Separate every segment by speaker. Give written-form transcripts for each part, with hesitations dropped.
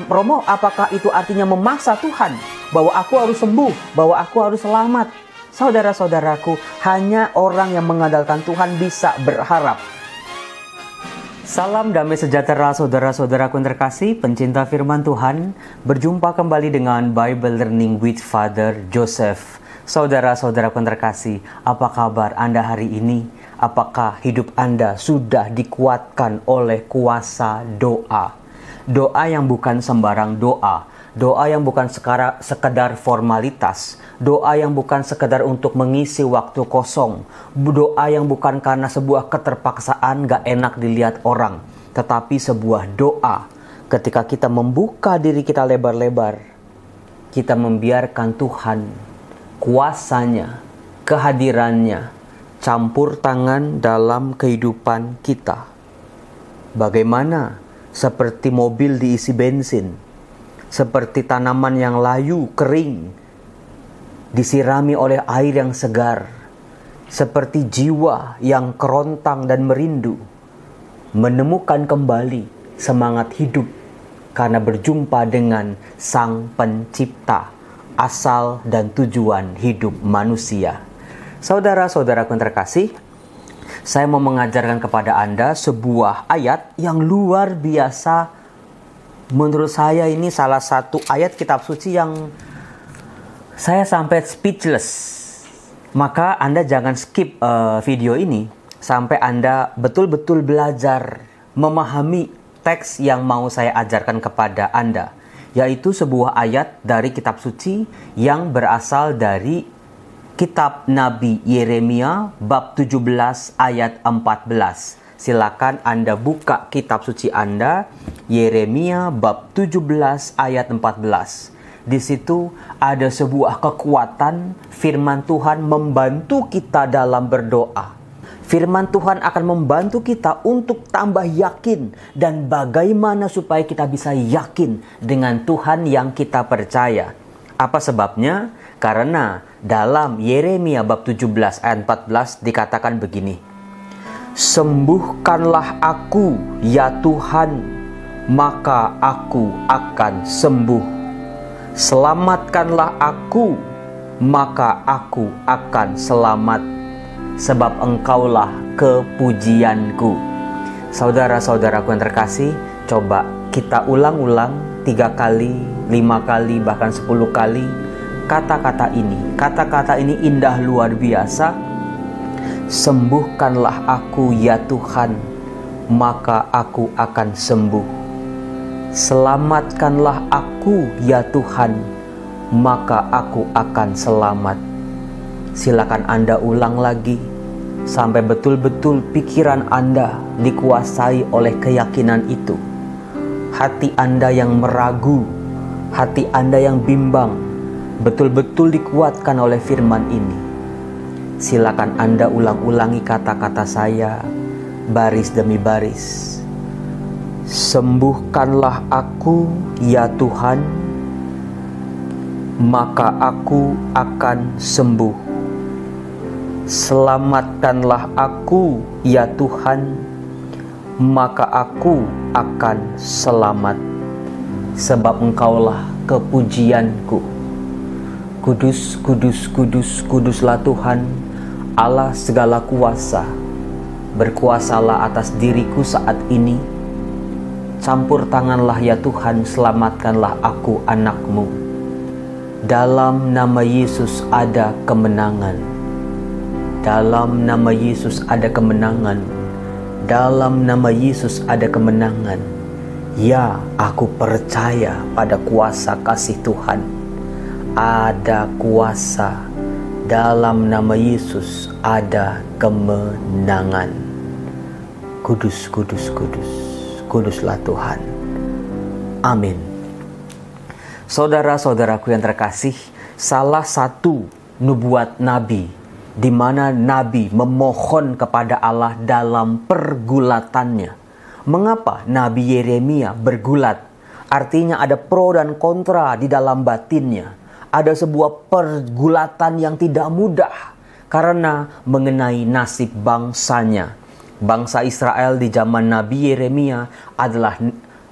Speaker 1: Romo, apakah itu artinya memaksa Tuhan bahwa aku harus sembuh, bahwa aku harus selamat? Saudara-saudaraku, hanya orang yang mengandalkan Tuhan bisa berharap. Salam damai sejahtera saudara-saudaraku yang terkasih, pencinta firman Tuhan. Berjumpa kembali dengan Bible Learning with Father Joseph. Saudara-saudaraku yang terkasih, apa kabar Anda hari ini? Apakah hidup Anda sudah dikuatkan oleh kuasa doa? Doa yang bukan sembarang doa. Doa yang bukan sekedar formalitas. Doa yang bukan sekedar untuk mengisi waktu kosong. Doa yang bukan karena sebuah keterpaksaan gak enak dilihat orang. Tetapi sebuah doa ketika kita membuka diri kita lebar-lebar. Kita membiarkan Tuhan, kuasanya, kehadirannya, campur tangan dalam kehidupan kita. Bagaimana? Seperti mobil diisi bensin. Seperti tanaman yang layu, kering, disirami oleh air yang segar. Seperti jiwa yang kerontang dan merindu, menemukan kembali semangat hidup karena berjumpa dengan Sang Pencipta, asal dan tujuan hidup manusia. Saudara-saudaraku yang terkasih, saya mau mengajarkan kepada Anda sebuah ayat yang luar biasa. Menurut saya ini salah satu ayat kitab suci yang saya sampai speechless. Maka Anda jangan skip video ini sampai Anda betul-betul belajar memahami teks yang mau saya ajarkan kepada Anda. Yaitu sebuah ayat dari kitab suci yang berasal dari kitab Nabi Yeremia bab 17 ayat 14. Silakan Anda buka kitab suci Anda, Yeremia bab 17 ayat 14. Di situ ada sebuah kekuatan firman Tuhan membantu kita dalam berdoa. Firman Tuhan akan membantu kita untuk tambah yakin dan bagaimana supaya kita bisa yakin dengan Tuhan yang kita percaya. Apa sebabnya? Karena dalam Yeremia bab 17 ayat 14 dikatakan begini. Sembuhkanlah aku, ya Tuhan, maka aku akan sembuh. Selamatkanlah aku, maka aku akan selamat. Sebab Engkaulah kepujianku. Saudara-saudaraku yang terkasih, coba kita ulang-ulang 3 kali, 5 kali, bahkan 10 kali kata-kata ini. Kata-kata ini indah luar biasa. Sembuhkanlah aku, ya Tuhan, maka aku akan sembuh. Selamatkanlah aku, ya Tuhan, maka aku akan selamat. Silakan Anda ulang lagi sampai betul-betul pikiran Anda dikuasai oleh keyakinan itu. Hati Anda yang meragu, hati Anda yang bimbang, betul-betul dikuatkan oleh firman ini. Silakan Anda ulang-ulangi kata-kata saya, baris demi baris. Sembuhkanlah aku, ya Tuhan, maka aku akan sembuh. Selamatkanlah aku, ya Tuhan, maka aku akan selamat. Sebab Engkaulah kepujianku. Kudus, kudus, kudus, kuduslah Tuhan, Allah segala kuasa. Berkuasalah atas diriku saat ini. Campur tanganlah ya Tuhan, selamatkanlah aku anak-Mu. Dalam nama Yesus ada kemenangan. Dalam nama Yesus ada kemenangan. Dalam nama Yesus ada kemenangan. Ya, aku percaya pada kuasa kasih Tuhan. Ada kuasa. Dalam nama Yesus ada kemenangan. Kudus, kudus, kudus. Kuduslah Tuhan. Amin. Saudara-saudaraku yang terkasih, salah satu nubuat Nabi di mana Nabi memohon kepada Allah dalam pergulatannya. Mengapa Nabi Yeremia bergulat? Artinya ada pro dan kontra di dalam batinnya. Ada sebuah pergulatan yang tidak mudah karena mengenai nasib bangsanya. Bangsa Israel di zaman Nabi Yeremia adalah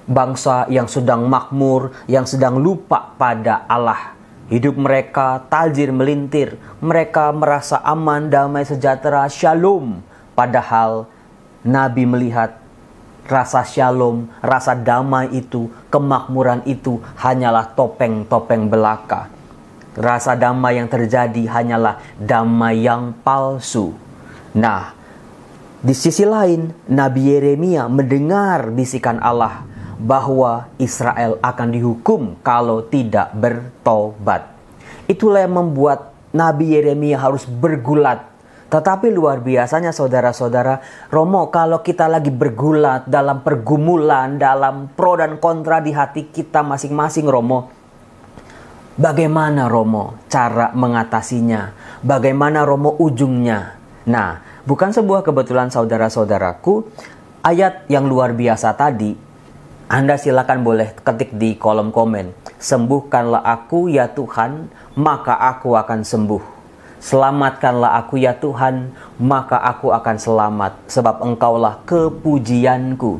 Speaker 1: Bangsa yang sedang makmur, yang sedang lupa pada Allah. Hidup mereka tajir melintir, mereka merasa aman, damai, sejahtera, shalom. Padahal Nabi melihat rasa shalom, rasa damai itu, kemakmuran itu hanyalah topeng-topeng belaka. Rasa damai yang terjadi hanyalah damai yang palsu. Nah, di sisi lain, Nabi Yeremia mendengar bisikan Allah bahwa Israel akan dihukum kalau tidak bertobat. Itulah yang membuat Nabi Yeremia harus bergulat. Tetapi luar biasanya saudara-saudara, Romo, kalau kita lagi bergulat dalam pergumulan, dalam pro dan kontra di hati kita masing-masing, Romo, bagaimana Romo cara mengatasinya? Bagaimana Romo ujungnya? Nah, bukan sebuah kebetulan saudara-saudaraku, ayat yang luar biasa tadi, Anda silakan boleh ketik di kolom komen. Sembuhkanlah aku ya Tuhan, maka aku akan sembuh. Selamatkanlah aku ya Tuhan, maka aku akan selamat. Sebab Engkaulah kepujianku.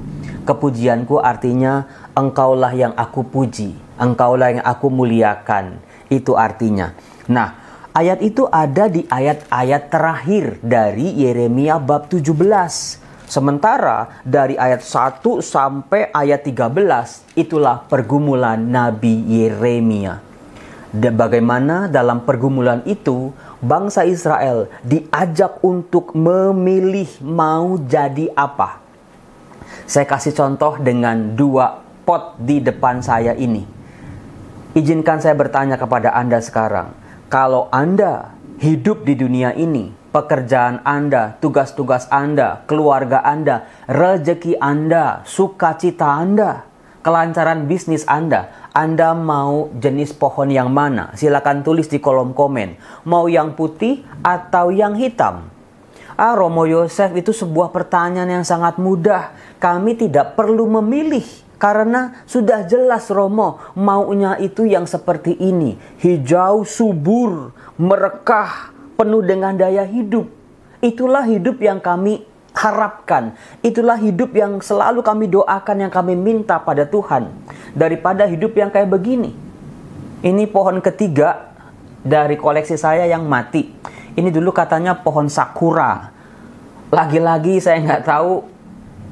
Speaker 1: Kepujianku artinya Engkaulah yang aku puji, Engkaulah yang aku muliakan. Itu artinya. Nah, ayat itu ada di ayat-ayat terakhir dari Yeremia bab 17. Sementara dari ayat 1 sampai ayat 13 itulah pergumulan Nabi Yeremia. Dan bagaimana dalam pergumulan itu bangsa Israel diajak untuk memilih mau jadi apa. Saya kasih contoh dengan 2 pot di depan saya ini. Izinkan saya bertanya kepada Anda sekarang. Kalau Anda hidup di dunia ini, pekerjaan Anda, tugas-tugas Anda, keluarga Anda, rezeki Anda, sukacita Anda, kelancaran bisnis Anda mau jenis pohon yang mana? Silakan tulis di kolom komen. Mau yang putih atau yang hitam? Romo Yosef, itu sebuah pertanyaan yang sangat mudah. Kami tidak perlu memilih. Karena sudah jelas Romo, maunya itu yang seperti ini. Hijau, subur, merekah, penuh dengan daya hidup. Itulah hidup yang kami harapkan. Itulah hidup yang selalu kami doakan, yang kami minta pada Tuhan. Daripada hidup yang kayak begini. Ini pohon ketiga dari koleksi saya yang mati. Ini dulu katanya pohon sakura. Lagi-lagi saya nggak tahu,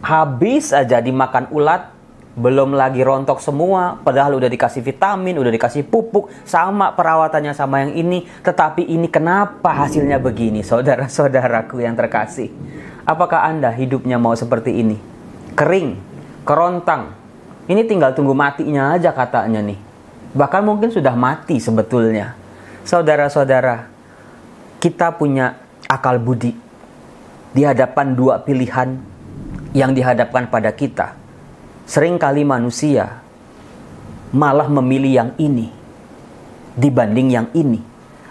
Speaker 1: habis aja dimakan ulat. Belum lagi rontok semua, padahal udah dikasih vitamin, udah dikasih pupuk, sama perawatannya sama yang ini. Tetapi ini kenapa hasilnya begini, saudara-saudaraku yang terkasih? Apakah Anda hidupnya mau seperti ini? Kering, kerontang. Ini tinggal tunggu matinya aja katanya nih. Bahkan mungkin sudah mati sebetulnya. Saudara-saudara, kita punya akal budi. Di hadapan 2 pilihan yang dihadapkan pada kita. Seringkali manusia malah memilih yang ini dibanding yang ini.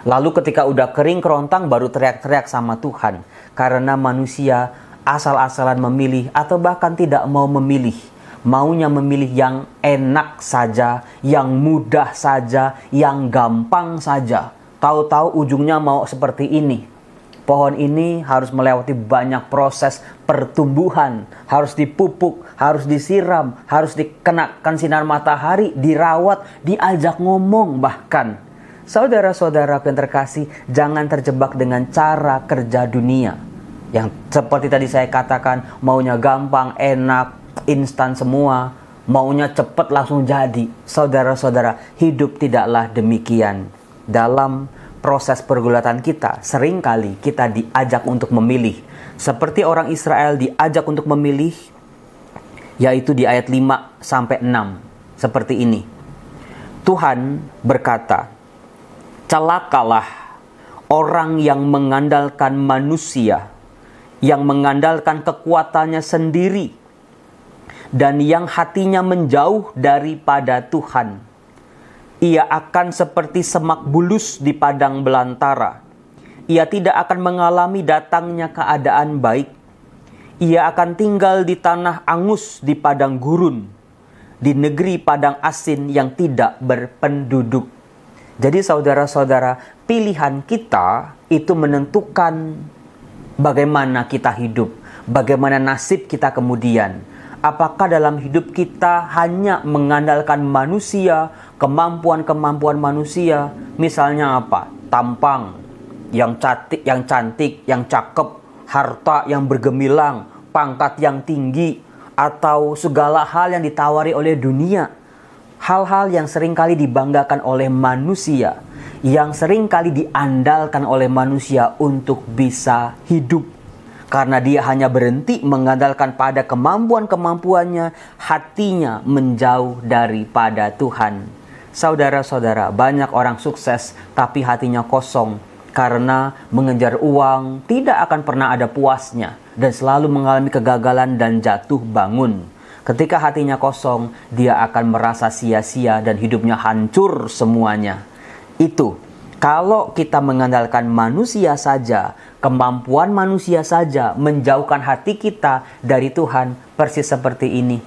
Speaker 1: Lalu ketika udah kering kerontang baru teriak-teriak sama Tuhan. Karena manusia asal-asalan memilih atau bahkan tidak mau memilih. Maunya memilih yang enak saja, yang mudah saja, yang gampang saja. Tahu-tahu ujungnya mau seperti ini. Pohon ini harus melewati banyak proses pertumbuhan, harus dipupuk, harus disiram, harus dikenakan sinar matahari, dirawat, diajak ngomong bahkan. Saudara-saudara yang terkasih, jangan terjebak dengan cara kerja dunia. Yang seperti tadi saya katakan, maunya gampang, enak, instan semua, maunya cepat langsung jadi. Saudara-saudara, hidup tidaklah demikian. Dalam proses pergulatan kita, seringkali kita diajak untuk memilih. Seperti orang Israel diajak untuk memilih, yaitu di ayat 5-6. Seperti ini. Tuhan berkata, celakalah orang yang mengandalkan manusia, yang mengandalkan kekuatannya sendiri, dan yang hatinya menjauh daripada Tuhan. Ia akan seperti semak bulus di padang belantara. Ia tidak akan mengalami datangnya keadaan baik. Ia akan tinggal di tanah angus di padang gurun, di negeri padang asin yang tidak berpenduduk. Jadi saudara-saudara, pilihan kita itu menentukan bagaimana kita hidup, bagaimana nasib kita kemudian. Apakah dalam hidup kita hanya mengandalkan manusia, kemampuan-kemampuan manusia? Misalnya apa? Tampang, yang cantik, yang cakep, harta yang bergemilang, pangkat yang tinggi, atau segala hal yang ditawari oleh dunia. Hal-hal yang seringkali dibanggakan oleh manusia, yang seringkali diandalkan oleh manusia untuk bisa hidup. Karena dia hanya berhenti mengandalkan pada kemampuan-kemampuannya, hatinya menjauh daripada Tuhan. Saudara-saudara, banyak orang sukses tapi hatinya kosong karena mengejar uang tidak akan pernah ada puasnya dan selalu mengalami kegagalan dan jatuh bangun. Ketika hatinya kosong, dia akan merasa sia-sia dan hidupnya hancur semuanya. Itu kalau kita mengandalkan manusia saja, kemampuan manusia saja, menjauhkan hati kita dari Tuhan, persis seperti ini.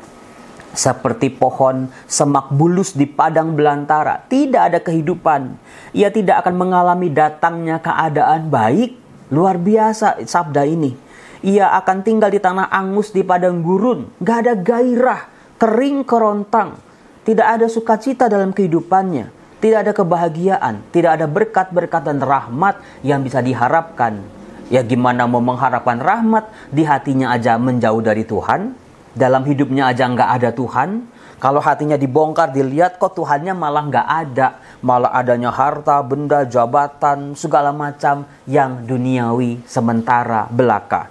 Speaker 1: Seperti pohon semak bulus di padang belantara, tidak ada kehidupan. Ia tidak akan mengalami datangnya keadaan baik. Luar biasa sabda ini. Ia akan tinggal di tanah angus di padang gurun. Gak ada gairah, kering kerontang. Tidak ada sukacita dalam kehidupannya. Tidak ada kebahagiaan, tidak ada berkat-berkat dan rahmat yang bisa diharapkan. Ya gimana mau mengharapkan rahmat, di hatinya aja menjauh dari Tuhan, dalam hidupnya aja nggak ada Tuhan. Kalau hatinya dibongkar, dilihat kok Tuhannya malah nggak ada. Malah adanya harta, benda, jabatan, segala macam yang duniawi sementara belaka.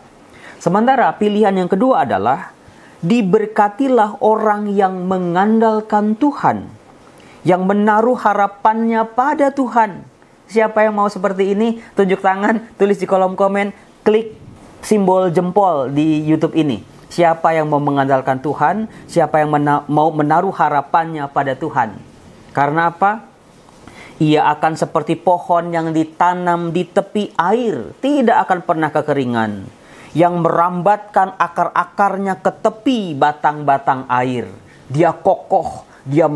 Speaker 1: Sementara pilihan yang kedua adalah, diberkatilah orang yang mengandalkan Tuhan, yang menaruh harapannya pada Tuhan. Siapa yang mau seperti ini? Tunjuk tangan, tulis di kolom komen, klik simbol jempol di YouTube ini. Siapa yang mau mengandalkan Tuhan? Siapa yang mau menaruh harapannya pada Tuhan? Karena apa? Ia akan seperti pohon yang ditanam di tepi air, tidak akan pernah kekeringan, yang merambatkan akar-akarnya ke tepi batang-batang air. Dia kokoh, dia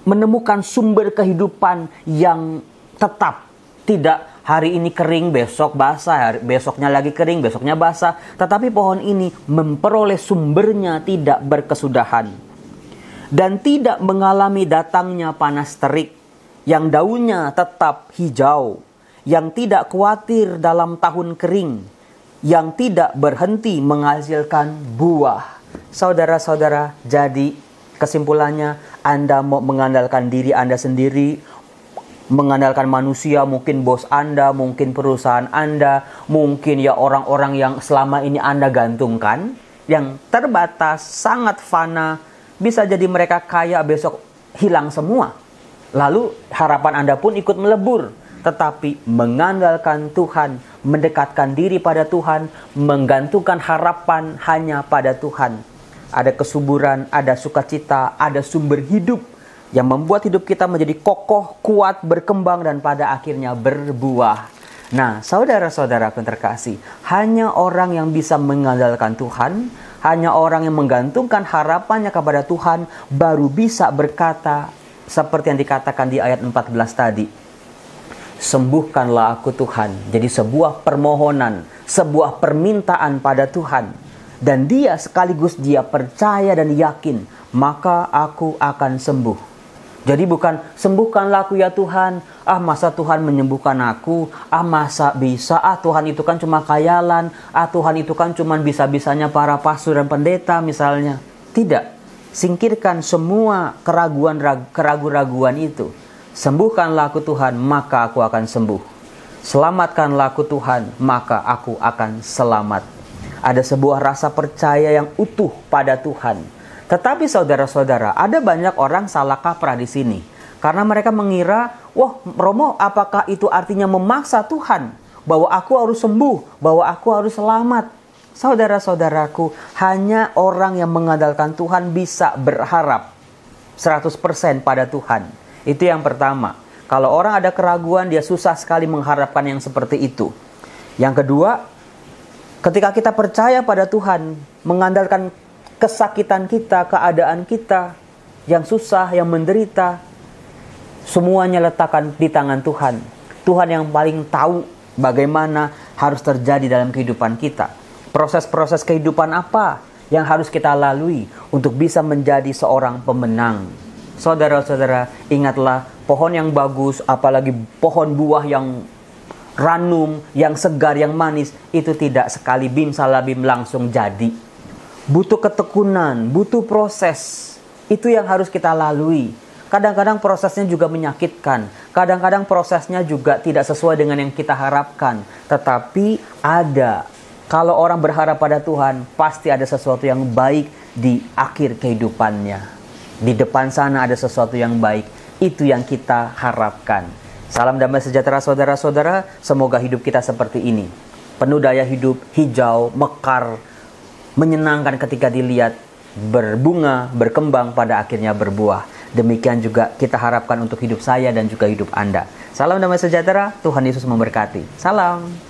Speaker 1: menemukan sumber kehidupan yang tetap. Tidak hari ini kering, besok basah, besoknya lagi kering, besoknya basah. Tetapi pohon ini memperoleh sumbernya tidak berkesudahan. Dan tidak mengalami datangnya panas terik, yang daunnya tetap hijau, yang tidak khawatir dalam tahun kering, yang tidak berhenti menghasilkan buah. Saudara-saudara, jadi kesimpulannya, Anda mau mengandalkan diri Anda sendiri, mengandalkan manusia, mungkin bos Anda, mungkin perusahaan Anda, mungkin ya orang-orang yang selama ini Anda gantungkan, yang terbatas, sangat fana, bisa jadi mereka kaya, besok hilang semua. Lalu harapan Anda pun ikut melebur. Tetapi mengandalkan Tuhan, mendekatkan diri pada Tuhan, menggantungkan harapan hanya pada Tuhan, ada kesuburan, ada sukacita, ada sumber hidup yang membuat hidup kita menjadi kokoh, kuat, berkembang, dan pada akhirnya berbuah. Nah, saudara-saudara yang terkasih, hanya orang yang bisa mengandalkan Tuhan, hanya orang yang menggantungkan harapannya kepada Tuhan, baru bisa berkata seperti yang dikatakan di ayat 14 tadi. Sembuhkanlah aku Tuhan. Jadi sebuah permohonan, sebuah permintaan pada Tuhan. Dan dia sekaligus dia percaya dan yakin, maka aku akan sembuh. Jadi bukan sembuhkanlah aku ya Tuhan. Ah masa Tuhan menyembuhkan aku? Ah masa bisa? Ah Tuhan itu kan cuma khayalan. Ah Tuhan itu kan cuma bisa-bisanya para pastor dan pendeta misalnya. Tidak. Singkirkan semua keraguan-raguan itu. Sembuhkanlah aku Tuhan, maka aku akan sembuh. Selamatkanlah aku Tuhan, maka aku akan selamat. Ada sebuah rasa percaya yang utuh pada Tuhan. Tetapi saudara-saudara, ada banyak orang salah kaprah di sini. Karena mereka mengira, wah Romo, apakah itu artinya memaksa Tuhan? Bahwa aku harus sembuh, bahwa aku harus selamat. Saudara-saudaraku, hanya orang yang mengandalkan Tuhan bisa berharap 100% pada Tuhan. Itu yang pertama. Kalau orang ada keraguan, dia susah sekali mengharapkan yang seperti itu. Yang kedua, ketika kita percaya pada Tuhan, mengandalkan kesakitan kita, keadaan kita, yang susah, yang menderita, semuanya letakkan di tangan Tuhan. Tuhan yang paling tahu bagaimana harus terjadi dalam kehidupan kita. Proses-proses kehidupan apa yang harus kita lalui untuk bisa menjadi seorang pemenang. Saudara-saudara, ingatlah pohon yang bagus, apalagi pohon buah yang ranum, yang segar, yang manis, itu tidak sekali bim salabim langsung jadi. Butuh ketekunan, butuh proses. Itu yang harus kita lalui. Kadang-kadang prosesnya juga menyakitkan. Kadang-kadang prosesnya juga tidak sesuai dengan yang kita harapkan. Tetapi ada. Kalau orang berharap pada Tuhan, pasti ada sesuatu yang baik di akhir kehidupannya. Di depan sana ada sesuatu yang baik. Itu yang kita harapkan. Salam damai sejahtera saudara-saudara. Semoga hidup kita seperti ini. Penuh daya hidup, hijau, mekar, menyenangkan ketika dilihat, berbunga, berkembang, pada akhirnya berbuah. Demikian juga kita harapkan untuk hidup saya dan juga hidup Anda. Salam damai sejahtera, Tuhan Yesus memberkati. Salam.